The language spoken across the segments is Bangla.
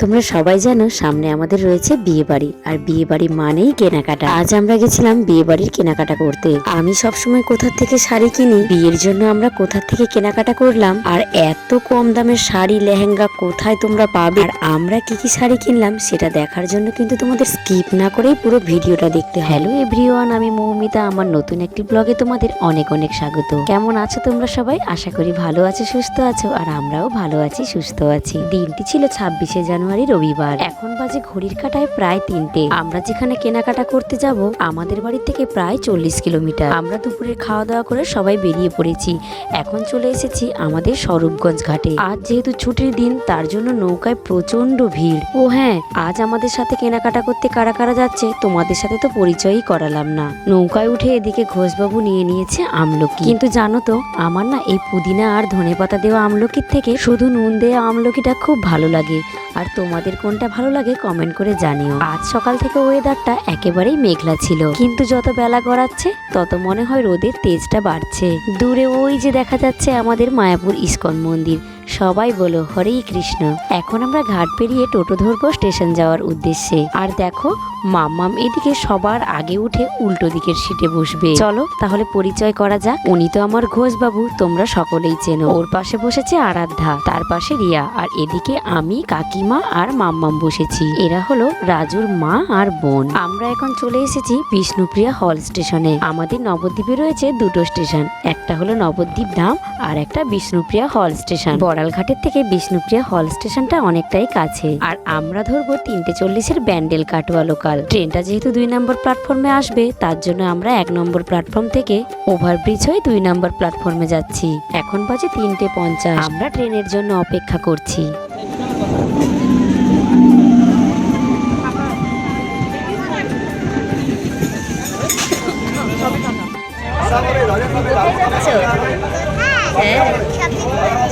তোমরা সবাই জানো সামনে আমাদের রয়েছে বিয়ে বাড়ি, আর বিয়ে বাড়ি মানেই কেনাকাটা। আজ আমরা গেছিলাম বিয়ে বাড়ির কেনাকাটা করতে। আমি সবসময় কোথা থেকে শাড়ি কিনি, বিয়ের জন্য আমরা কোথা থেকে কেনাকাটা করলাম, আর এত কম দামের শাড়ি লেহেঙ্গা কোথায় তোমরা পাবে, আর আমরা কি কি শাড়ি কিনলাম সেটা দেখার জন্য কিন্তু তোমাদের স্কিপ না করেই পুরো ভিডিওটা দেখতে। হ্যালো এভরিওয়ান, আমি মৌমিতা। আমার নতুন একটি ব্লগে তোমাদের অনেক অনেক স্বাগত। কেমন আছো তোমরা সবাই? আশা করি ভালো আছো, সুস্থ আছো, আর আমরাও ভালো আছি, সুস্থ আছি। দিনটি ছিল 26শে জানুয়ারি, রবিবার। এখন বাজে ঘড়ির কাঁটায় প্রায় 3টে। আমরা যেখানে কেনাকাটা করতে যাব আমাদের বাড়ি থেকে প্রায় 40 কিলোমিটার। আমরা দুপুরে খাওয়া দাওয়া করে সবাই বেরিয়ে পড়েছি। এখন চলে এসেছি আমাদের স্বরূপগঞ্জ ঘাটে। আজ যেহেতু ছুটির দিন, তার জন্য নৌকায় প্রচন্ড ভিড়। ও হ্যাঁ, আজ আমাদের সাথে কেনাকাটা করতে কারা কারা যাচ্ছে তোমাদের সাথে তো পরিচয়ই করালাম না। নৌকায় উঠে এদিকে ঘোষবাবু নিয়ে নিয়েছে আমলকি। কিন্তু জানো তো, আমার না এই পুদিনা আর ধনেপাতা দেওয়া আমলকির থেকে শুধু নুন দেওয়া আমলকিটা খুব ভালো লাগে। আর তোমাদের কোনটা ভালো লাগে কমেন্ট করে জানিও। আজ সকাল থেকে ওয়েদারটা একেবারেই মেঘলা ছিল, কিন্তু যত বেলা গড়াচ্ছে তত মনে হয় রোদের তেজটা বাড়ছে। দূরে ওই যে দেখা যাচ্ছে আমাদের মায়াপুর ইস্কন মন্দির। সবাই বলো হরে কৃষ্ণ। এখন আমরা ঘাট পেরিয়ে টোটো ধরবো স্টেশন যাওয়ার উদ্দেশ্যে। আর দেখো মাম্মাম এদিকে সবার আগে উঠে উল্টো দিকের সিটে বসবে। চলো তাহলে পরিচয় করা যাক। উনি তো আমার ঘোষবাবু, তোমরা সকলেই চেনো। ওর পাশে বসেছে আরাধ্যা, তার পাশে রিয়া, আর এদিকে আমি, কাকিমা আর মাম্মাম বসেছি। এরা হলো রাজুর মা আর বোন। আমরা এখন চলে এসেছি বিষ্ণুপ্রিয়া হল স্টেশনে। আমাদের নবদ্বীপে রয়েছে দুটো স্টেশন, একটা হলো নবদ্বীপ ধাম আর একটা বিষ্ণুপ্রিয়া হল স্টেশন। বড়ালঘাটের থেকে বিষ্ণুপ্রিয়া হল স্টেশনটা অনেকটাই কাছে। আর আমরা ধরবো 3:40-এর ব্যান্ডেল কাটোয়া লোকাল। ট্রেনটা যেহেতু 2 নম্বর প্ল্যাটফর্মে আসবে, তার জন্য আমরা 1 নম্বর প্ল্যাটফর্ম থেকে ওভারব্রিজ হয়ে 2 নম্বর প্ল্যাটফর্মে যাচ্ছি। এখন বাজে 3:50। আমরা ট্রেনের জন্য অপেক্ষা করছি।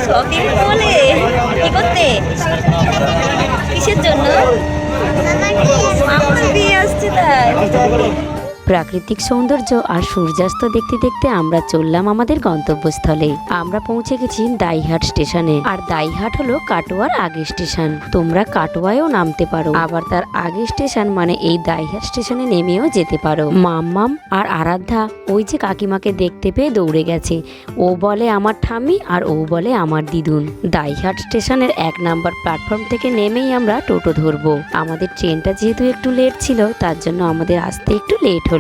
শপিং মলে কি করতে? কিসের জন্য? আমার বিয়ে আসছে তাই। প্রাকৃতিক সৌন্দর্য আর সূর্যাস্ত দেখতে দেখতে আমরা চললাম আমাদের গন্তব্যস্থলে। আমরা পৌঁছে গেছি দাইহাট স্টেশনে। আর দাইহাট হলো কাটোয়ার আগে স্টেশন। তোমরা কাটোয়ায়ও নামতে পারো, আবার তার আগে স্টেশন মানে এই দাইহাট স্টেশনে নেমেও যেতে পারো। মাম্মাম আর আরাধ্যা ওই যে কাকিমাকে দেখতে পেয়ে দৌড়ে গেছে। ও বলে আমার ঠাম্মি, আর ও বলে আমার দিদুন। দাইহাট স্টেশনের 1 নম্বর প্ল্যাটফর্ম থেকে নেমেই আমরা টোটো ধরবো। আমাদের ট্রেনটা যেহেতু একটু লেট ছিল, তার জন্য আমাদের আসতে একটু লেট হলো।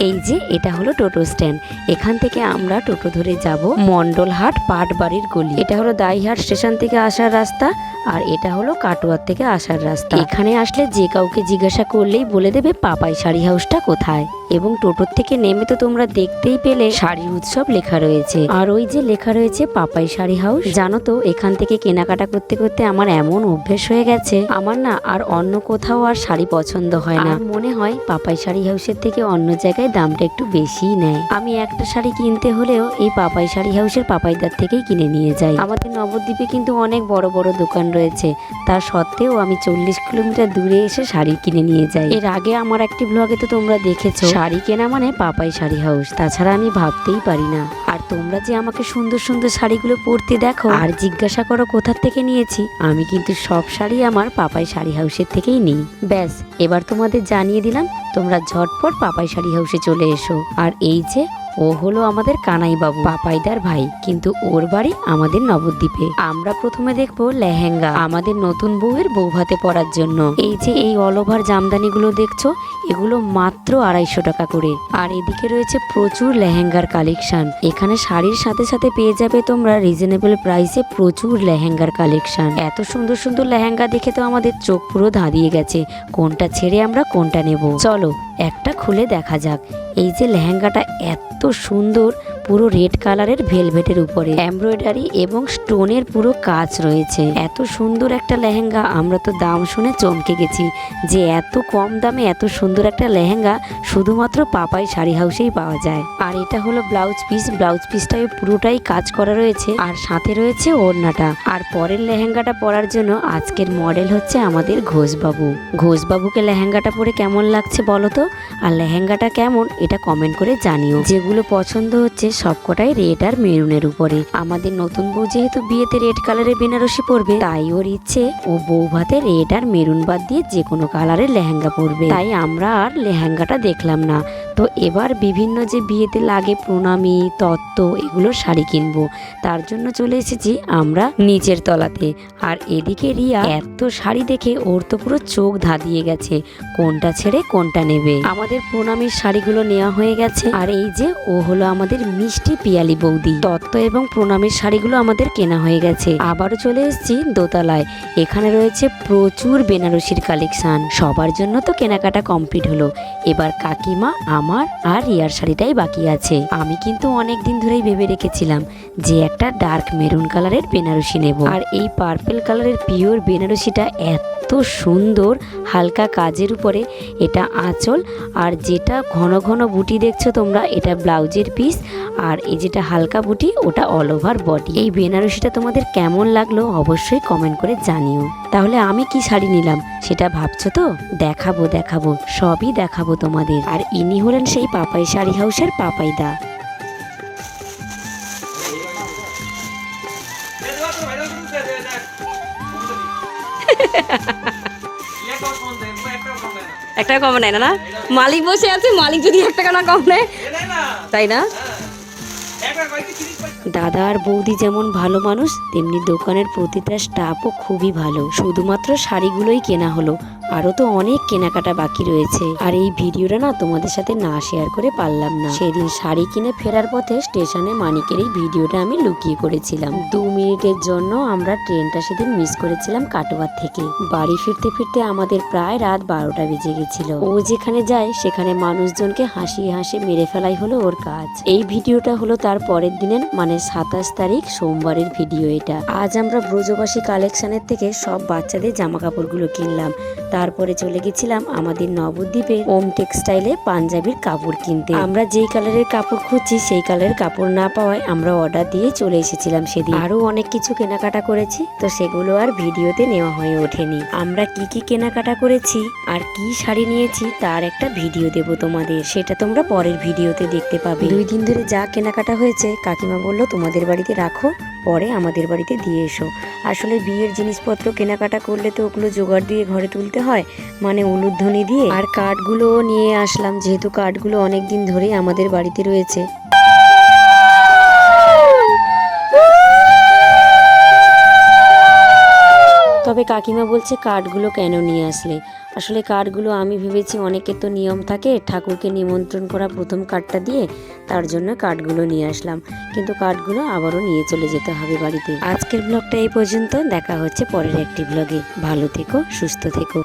এই যে এটা হলো টোটো স্ট্যান্ড। এখান থেকে আমরা টোটো ধরে যাব মন্ডলহাট পাটবাড়ির গলি। এটা হলো দাইহাট স্টেশন থেকে আসার রাস্তা, আর এটা হলো কাটোয়ার থেকে আসার রাস্তা। এখানে আসলে যে কাউকে জিজ্ঞাসা করলেই বলে দেবে পাপাই শাড়ি হাউসটা কোথায়। এবং টোটোর থেকে নেমে তো তোমরা দেখতেই পেলে শাড়ির উৎসব লেখা রয়েছে, আর ওই যে লেখা রয়েছে পাপাই শাড়ি হাউস। জানো তো, এখান থেকে কেনাকাটা করতে করতে আমার এমন অভ্যেস হয়ে গেছে, আমার না আর অন্য কোথাও আর শাড়ি পছন্দ হয় না। মনে হয় পাপাই শাড়ি হাউসের থেকে অন্য জায়গায় দামটা একটু বেশিই নেয়। আমি একটা শাড়ি কিনতে হলেও এই পাপাই শাড়ি হাউসের পাপাইদার থেকেই কিনে নিয়ে যাই। আমাদের নবদ্বীপে কিন্তু অনেক বড় বড় দোকান রয়েছে, তার সত্ত্বেও আমি 40 কিলোমিটার দূরে এসে শাড়ি কিনে নিয়ে যাই। এর আগে আমার একটি ব্লগে তো তোমরা দেখেছো, শাড়ি কেনা মানে পাপাই শাড়ি হাউস, তাছাড়া আমি ভাবতেই পারি না। আর তোমরা যে আমাকে সুন্দর সুন্দর শাড়িগুলো পরতে দেখো আর জিজ্ঞাসা করো কোথা থেকে নিয়েছি, আমি কিন্তু সব শাড়ি আমার পাপাই শাড়ি হাউসের থেকেই নিই। ব্যাস, এবার তোমাদের জানিয়ে দিলাম, তোমরা ঝটপট পাপাই শাড়ি হাউসে চলে এসো। আর এই যে ও হলো আমাদের কানাই বাবু, পাপাইদার ভাই, কিন্তু ওর বাড়ি আমাদের নবদ্বীপে। আমরা প্রথমে দেখবো লেহেঙ্গা, আমাদের নতুন বউয়ের বউ ভাতে পরার জন্য। এই যে এই অল ওভার জামদানিগুলো দেখছো, এগুলো মাত্র 250 টাকা করে। আর এদিকে রয়েছে প্রচুর লেহেঙ্গার কালেকশন। এখানে শাড়ির সাথে সাথে পেয়ে যাবে তোমরা রিজনেবল প্রাইসে প্রচুর লেহেঙ্গার কালেকশন। এত সুন্দর সুন্দর লেহেঙ্গা দেখে তো আমাদের চোখ পুরো ধাঁধিয়ে গেছে, কোনটা ছেড়ে আমরা কোনটা নেব। চলো একটা খুলে দেখা যাক। এই যে লেহেঙ্গাটা এত সুন্দর, পুরো রেড কালারের ভেলভেটের উপরে এমব্রয়ডারি এবং স্টোনের পুরো কাজ রয়েছে। এত সুন্দর একটা লেহেঙ্গা, আমরা তো দাম শুনে চমকে গেছি যে এত কম দামে এত সুন্দর একটা লেহেঙ্গা শুধুমাত্র পাপাই শাড়ি হাউসেই পাওয়া যায়। আর এটা হলো ব্লাউজ পিস, ব্লাউজ পিসটায় পুরোটাই কাজ করা রয়েছে, আর সাথে রয়েছে ওড়নাটা। আর পরের লেহেঙ্গাটা পরার জন্য আজকের মডেল হচ্ছে আমাদের ঘোষবাবু। ঘোষবাবুকে লেহেঙ্গাটা পরে কেমন লাগছে বলো তো, আর লেহেঙ্গাটা কেমন এটা কমেন্ট করে জানিও। যেগুলো পছন্দ হচ্ছে সবকটাই রেড আর মেরুনের উপরে। আমাদের নতুন বউ যেহেতু বিয়েতে রেড কালারের বেনারসি পরবে, তাই ওর ইচ্ছে ও বউ ভাতে রেড আর মেরুন বাদ দিয়ে যে কোনো কালারের লেহেঙ্গা পরবে। তাই আমরা আর লেহেঙ্গাটা দেখলাম না। তো এবার বিভিন্ন যে বিয়েতে লাগে প্রণামী, তত্ত্ব, এগুলোর শাড়ি কিনবো। তার জন্য চলে এসেছি আমরা নিচের তলাতে। আর এদিকে রিয়া এত শাড়ি দেখে ওর তো পুরো চোখ ধাঁধিয়ে গেছে, কোনটা ছেড়ে কোনটা নেবে। আমাদের প্রণামীর শাড়িগুলো নেওয়া হয়ে গেছে। আর এই যে ও হলো আমাদের মিষ্টি পিয়ালি বৌদি। তত্ত্ব এবং প্রণামীর শাড়িগুলো আমাদের কেনা হয়ে গেছে। আবারও চলে এসেছি দোতলায়। এখানে রয়েছে প্রচুর বেনারসির কালেকশন। সবার জন্য তো কেনাকাটা কমপ্লিট হলো। এবার কাকিমা, আমার আর রিয়ার শাড়িটাই বাকি আছে। আমি কিন্তু অনেক দিন ধরেই ভেবে রেখেছিলাম যে একটা ডার্ক মেরুন কালারের বেনারসি নেব। আর এই পার্পল কালারের পিওর বেনারসিটা এত সুন্দর, হালকা কাজের উপরে। এটা আঁচল, আর যেটা ঘন ঘন বুটি দেখছো তোমরা, এটা ব্লাউজের পিস। আর এই যেটা হালকা বুটি, ওটা অল ওভার বডি। এই বেনারসিটা তোমাদের কেমন লাগলো অবশ্যই কমেন্ট করে জানিও। তাহলে আমি কি শাড়ি নিলাম সেটা ভাবছো তো? দেখাবো সবই দেখাবো তোমাদের। আর ইনি হলেন সেই পাপাই শাড়ি হাউসের পাপাইদা। একটা কম নেয় না, মালিক বসে আছে, মালিক যদি 1 টাকা না কম নেয়, তাই না? দাদা আর বৌদি যেমন ভালো মানুষ, তেমনি দোকানের প্রতিটা স্টাফও খুবই ভালো। শুধুমাত্র শাড়িগুলোই কেনা হলো, আরো তো অনেক কেনাকাটা বাকি রয়েছে। আর এই ভিডিওটা না তোমাদের সাথে না শেয়ার করে পারলাম না। সেদিন শাড়ি কিনে ফেরার পথে স্টেশনে মানিকের এই ভিডিওটা আমি লুকিয়ে করেছিলাম। 2 মিনিটের জন্য আমরা ট্রেনটা সেদিন মিস করেছিলাম কাটোয়ার থেকে। বাড়ি ফিরতে ফিরতে আমাদের প্রায় রাত 12টা বেজে গেছিল। ও যেখানে যায় সেখানে মানুষজনকে হাসিয়ে হাসিয়ে মেরে ফেলাই হলো ওর কাজ। এই ভিডিওটা হলো তার পরের দিনের, মানে 27 তারিখ সোমবারের ভিডিও এটা। আজ আমরা ব্রজবাসী কালেকশনের থেকে সব বাচ্চাদের জামা কাপড়গুলো কিনলাম। তারপরে চলে গেছিলাম আমাদের নবদ্বীপের ওম টেক্সটাইলে পাঞ্জাবির কাপড় কিনতে। আমরা যেই কালারের কাপড় খুঁজছি সেই কালারের কাপড় না পাওয়ায় আমরা অর্ডার দিয়ে চলে এসেছিলাম সেদিন। আরো অনেক কিছু কেনাকাটা করেছি, তো সেগুলো আর ভিডিওতে নেওয়া হয়ে ওঠেনি। আমরা কি কি কেনাকাটা করেছি আর কি শাড়ি নিয়েছি তার একটা ভিডিও দেব তোমাদের, সেটা তোমরা পরের ভিডিওতে দেখতে পাবে। 2 দিন ধরে যা কেনাকাটা হয়েছে কাকিমা বলল তোমাদের বাড়িতে রাখো, পরে আমাদের বাড়িতে দিয়ে এসো। আসলে বিয়ের জিনিসপত্র কেনাকাটা করলে তো ওগুলো জোগাড় দিয়ে ঘরে তুলতে হয়, মানে উলুধ্বনি দিয়ে। আর কার্ডগুলো নিয়ে আসলাম, যেহেতু কার্ডগুলো অনেক দিন ধরেই আমাদের বাড়িতে রয়েছে। তবে কাকিমা বলছে কার্ডগুলো কেন নিয়ে আসলে। আসলে কার্ডগুলো আমি ভেবেছি অনেকের তো নিয়ম থাকে ঠাকুরকে নিমন্ত্রণ করা প্রথম কার্ডটা দিয়ে, তার জন্য কার্ডগুলো নিয়ে আসলাম। কিন্তু কার্ডগুলো আবারও নিয়ে চলে যেতে হবে বাড়িতে। আজকের ব্লগটা এই পর্যন্ত, দেখা হচ্ছে পরের একটি ব্লগে। ভালো থেকো, সুস্থ থেকো।